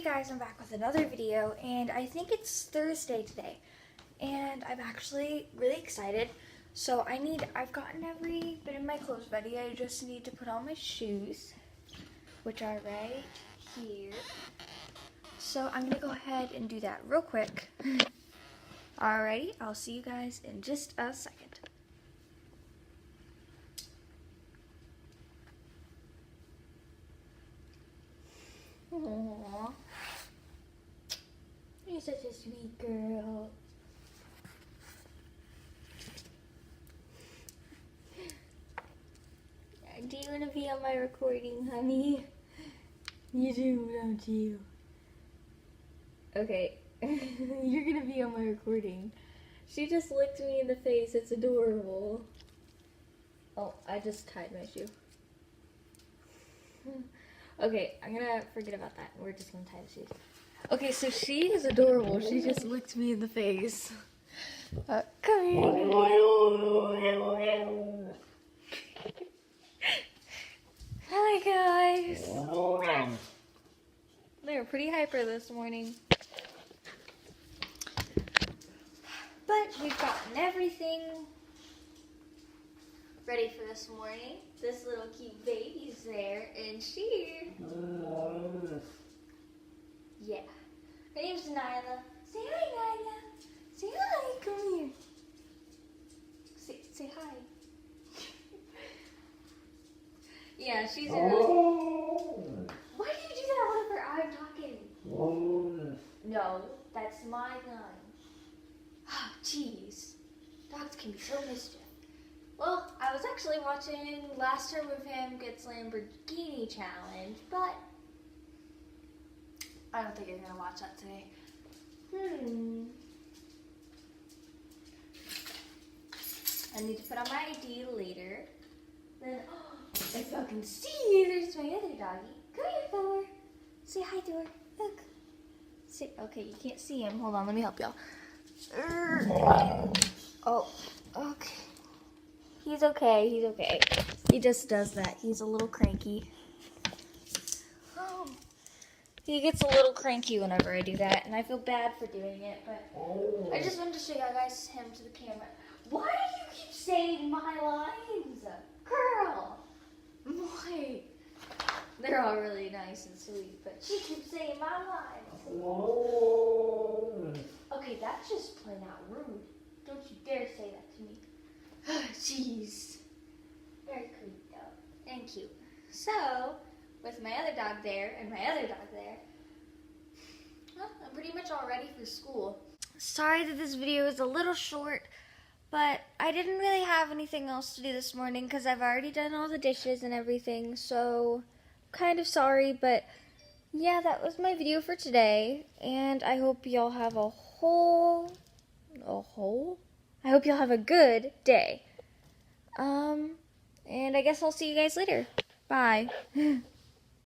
guys, I'm back with another video, and I think it's Thursday today, and I'm actually really excited. So I've gotten every bit of my clothes ready. I just need to put on my shoes, which are right here. So I'm gonna go ahead and do that real quick. Alrighty, I'll see you guys in just a second. Aww. You're such a sweet girl. Do you want to be on my recording, honey? You do, don't you? Okay, you're gonna be on my recording. She just licked me in the face. It's adorable. Oh, I just tied my shoe. Okay, I'm gonna forget about that. We're just gonna tie the shoes. Okay, so she is adorable. She just licked me in the face. Come here. Hi, guys. They were pretty hyper this morning. But we've gotten everything ready for this morning. This little cute baby's there, and she... Yeah. Her name's Nyla. Say hi, Nyla. Say hi. Come here. Say hi. Yeah, she's a really... Why do you do that whenever I'm talking? No, that's my gun. Oh, jeez. Dogs can be so mischief. Well, I was actually watching Last Term of Him Gets Lamborghini Challenge, but I don't think I'm going to watch that today. I need to put on my ID later. Then, if I can see, there's my other doggy. Come here, Thor. Say hi to her. Look. Say, okay, you can't see him. Hold on, let me help y'all. Oh, okay. He's okay, he's okay. He just does that. He's a little cranky. Oh. He gets a little cranky whenever I do that, and I feel bad for doing it, but I just wanted to show you guys him to the camera. Why do you keep saying my lines? Girl! Boy. They're all really nice and sweet, but she keeps saying my lines. Okay, that's just plain out rude. Don't you dare say that to me. Jeez. Very creepy though. And cute. So, with my other dog there and my other dog there, well, I'm pretty much all ready for school. Sorry that this video is a little short, but I didn't really have anything else to do this morning because I've already done all the dishes and everything, so kind of sorry, but yeah, that was my video for today, and I hope y'all have I hope y'all have a good day. And I guess I'll see you guys later. Bye.